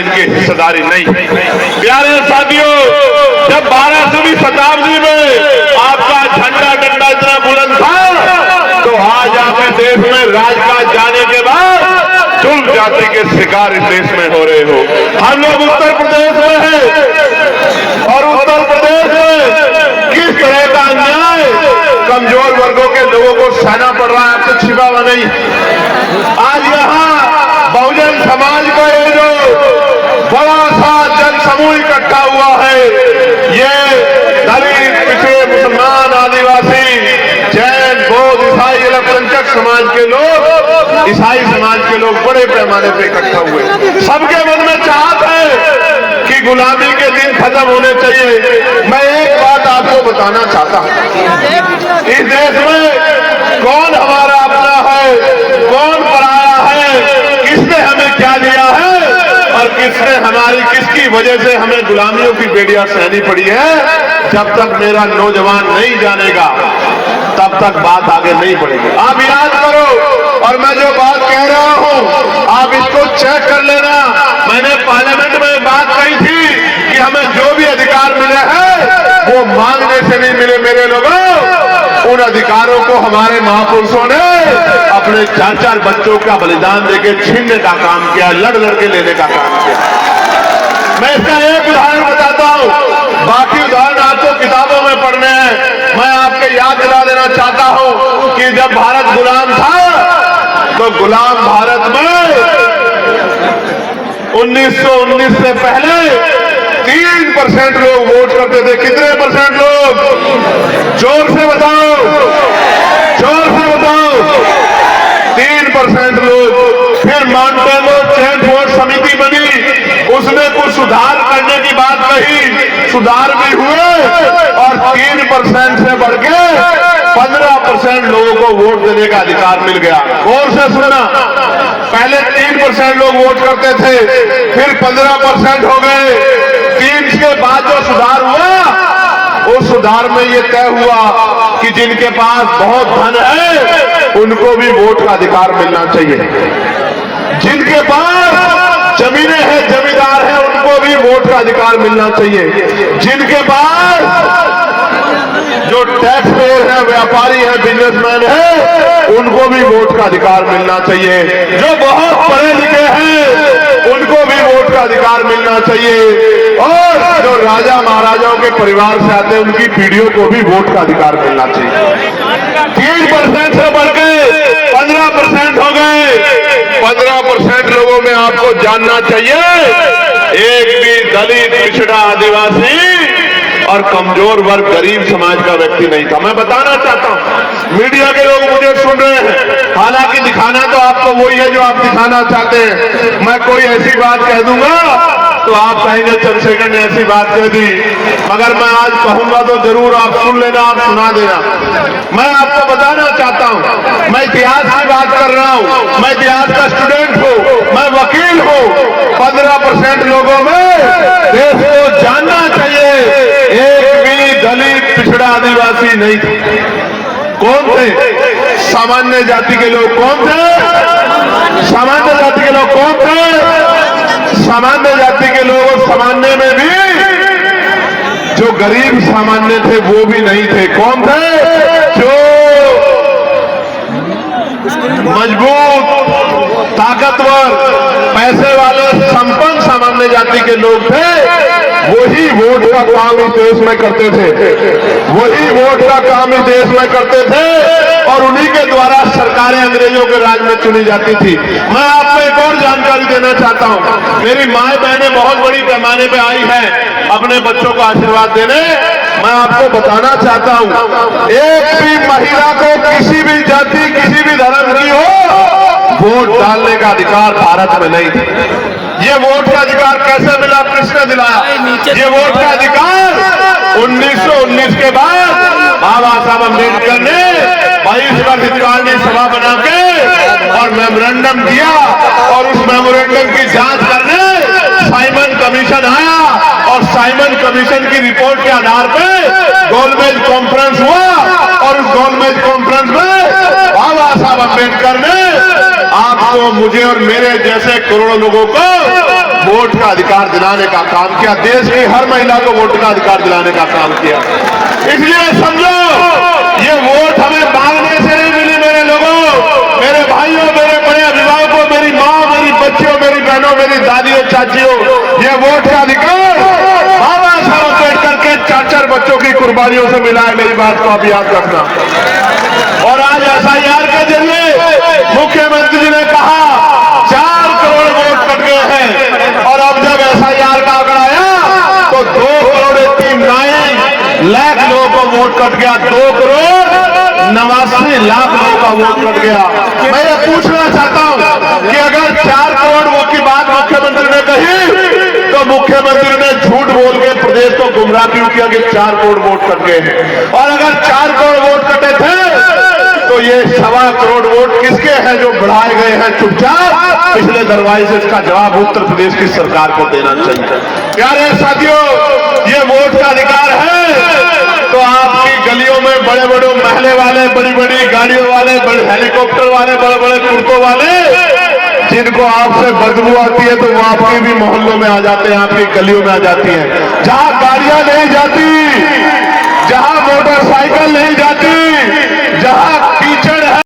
इनकी हिस्सेदारी नहीं। प्यारे साथियों, जब 12वीं शताब्दी में आपका झंडा डंडा इतना बुलंद था, तो आज आप इस देश में राजकाज जाने के बाद जुल्म जाति के शिकार इस देश में हो रहे हो। हम लोग उत्तर प्रदेश में हैं और उत्तर प्रदेश में किस तरह का अन्याय कमजोर वर्गों के लोगों को सहना पड़ रहा है, आपसे छिपा हुआ नहीं। आज यहाँ बहुजन समाज का ये जो बड़ा सा जन समूह इकट्ठा हुआ है, ये दलित, पिछड़े, मुसलमान, आदिवासी, जैन, बौद्ध, ईसाई, अल्पसंख्यक समाज के लोग, ईसाई समाज के लोग बड़े पैमाने पे इकट्ठा हुए। सबके मन में चाहत है कि गुलामी के दिन खत्म होने चाहिए। मैं एक बात आपको बताना चाहता हूं, इस देश में कौन हमारा अपना है, कौन पराया है, किसने हमें क्या दिया है और किसने किसकी वजह से हमें गुलामियों की बेड़ियां सहनी पड़ी है। जब तक मेरा नौजवान नहीं जानेगा तब तक बात आगे नहीं बढ़ेगी। आप याद करो, और मैं जो बात कह रहा हूं आप इसको चेक कर लेना। मैंने पार्लियामेंट में बात कही थी कि हमें जो भी अधिकार मिले हैं वो मांगने से नहीं मिले मेरे लोगों। उन अधिकारों को हमारे महापुरुषों ने अपने 4-4 बच्चों का बलिदान देके छीनने का काम किया, लड़ के लेने का काम किया। मैं इसका एक उदाहरण बताता हूं, बाकी उदाहरण आपको किताबों में पढ़ने हैं। मैं आपके याद दिला देना चाहता हूं कि जब भारत गुलाम था तो गुलाम भारत में 1919 से पहले 3% लोग वोट करते थे। कितने परसेंट लोग? जोर से बताओ, जोर से बताओ। 3% लोग। फिर मॉन्टेगो चेंज वोट समिति बनी, उसने कुछ सुधार करने की बात कही, सुधार भी हुए और 3% से बढ़ के 15% लोगों को वोट देने का अधिकार मिल गया। गौर से सुनना, पहले 3% लोग वोट करते थे, फिर 15% हो गए। 3 के बाद जो सुधार हुआ, उस सुधार में ये तय हुआ कि जिनके पास बहुत धन है उनको भी वोट का अधिकार मिलना चाहिए। जिनके पास जमीनें हैं, जमींदार हैं, उनको भी वोट का अधिकार मिलना चाहिए। जिनके पास जो टैक्स पेयर है, व्यापारी है, बिजनेसमैन है, उनको भी वोट का अधिकार मिलना चाहिए। जो बहुत पढ़े लिखे हैं उनको भी वोट का अधिकार मिलना चाहिए। और जो राजा महाराजाओं के परिवार से आते हैं उनकी पीढ़ियों को भी वोट का अधिकार मिलना चाहिए। 3% से बढ़ के 15% हो गए। 15% लोगों में आपको जानना चाहिए एक भी दलित, पिछड़ा, आदिवासी और कमजोर वर्ग, गरीब समाज का व्यक्ति नहीं था। मैं बताना चाहता हूं, मीडिया के लोग मुझे सुन रहे हैं, हालांकि दिखाना तो आपको वही है जो आप दिखाना चाहते हैं। मैं कोई ऐसी बात कह दूंगा तो आप कहेंगे चंद्रशेखर ने ऐसी बात कह दी, मगर मैं आज कहूंगा तो जरूर आप सुन लेना, आप सुना देना। मैं आपको बताना चाहता हूं, मैं इतिहास की बात कर रहा हूं, मैं इतिहास का स्टूडेंट हूं, मैं वकील हूं। 15% लोगों में देश को जानना चाहिए एक भी दलित, पिछड़ा, आदिवासी नहीं थे। कौन थे? सामान्य जाति के लोग। कौन थे? सामान्य जाति के लोग। कौन थे? सामान्य जाति के लोग। सामान्य में भी जो गरीब सामान्य थे वो भी नहीं थे। कौन थे? जो मजबूत, ताकतवर, पैसे वाले, संपन्न सामान्य जाति के लोग थे, वही वोट का काम इस देश में करते थे। वही वोट का काम इस देश में करते थे और उन्हीं के द्वारा सरकारें अंग्रेजों के राज में चुनी जाती थी। मैं आपको एक और जानकारी देना चाहता हूं, मेरी माए बहनें बहुत बड़ी पैमाने पे आई हैं अपने बच्चों को आशीर्वाद देने। मैं आपको बताना चाहता हूं, एक भी महिला को किसी भी जाति, किसी भी धर्म की हो, वोट डालने का अधिकार भारत में नहीं था। ये वोट का अधिकार कैसे मिला, किसने दिलाया? ये वोट का अधिकार 1919 के बाद बाबा साहब अम्बेडकर ने 22 का धिक्कारणी सभा बना के और मेमोरेंडम दिया और उस मेमोरेंडम की जांच करने साइमन कमीशन आया और साइमन कमीशन की रिपोर्ट के आधार पे गोलमेज कॉन्फ्रेंस हुआ और उस गोलमेज कॉन्फ्रेंस में बाबा साहब अम्बेडकर ने आपको, मुझे और मेरे जैसे करोड़ों लोगों को वोट का अधिकार दिलाने का काम किया, देश की हर महिला को वोट का अधिकार दिलाने का काम किया। इसलिए समझो ये वोट हमें मांगने से नहीं मिली मेरे लोगों, मेरे भाइयों, मेरे बड़े अभिभावकों, मेरी माँ, मेरी बच्चियों, मेरी बहनों, मेरी दादियों, चाचियों, ये वोट का अधिकार बाबा साहब अम्बेडकर के 4 बच्चों की कुर्बानियों से मिला है। मेरी बात को आप याद रखना। और आज एसआईआर के जरिए मुख्यमंत्री जी ने कहा 4 करोड़ वोट कट गए हैं, और अब जब एसआईआर का आंकड़ा आया तो 2 करोड़ 39 लाख लोगों का वोट कट गया। 2 करोड़ 89 लाख लोगों का वोट कट गया। मैं ये पूछना चाहता हूं कि अगर 4 करोड़ वोट की बात मुख्यमंत्री ने कही तो मुख्यमंत्री ने झूठ बोल के प्रदेश को गुमराह क्यों किया कि 4 करोड़ वोट कट गए हैं? और अगर 4 करोड़ वोट कटे थे तो ये 1.25 करोड़ वोट किसके हैं जो बढ़ाए गए हैं चुपचाप पिछले दरवाजे से? इसका जवाब उत्तर प्रदेश की सरकार को देना चाहिए। प्यारे साथियों, ये वोट का अधिकार है तो आपकी गलियों में बड़े बड़े महले वाले, बड़ी बड़ी गाड़ियों वाले, बड़े हेलीकॉप्टर वाले, बड़े बड़े कुर्तों वाले, जिनको आपसे बदबू आती है तो वो आपके भी मोहल्लों में आ जाते हैं, आपकी गलियों में आ जाती हैं। जहां गाड़ियां नहीं जाती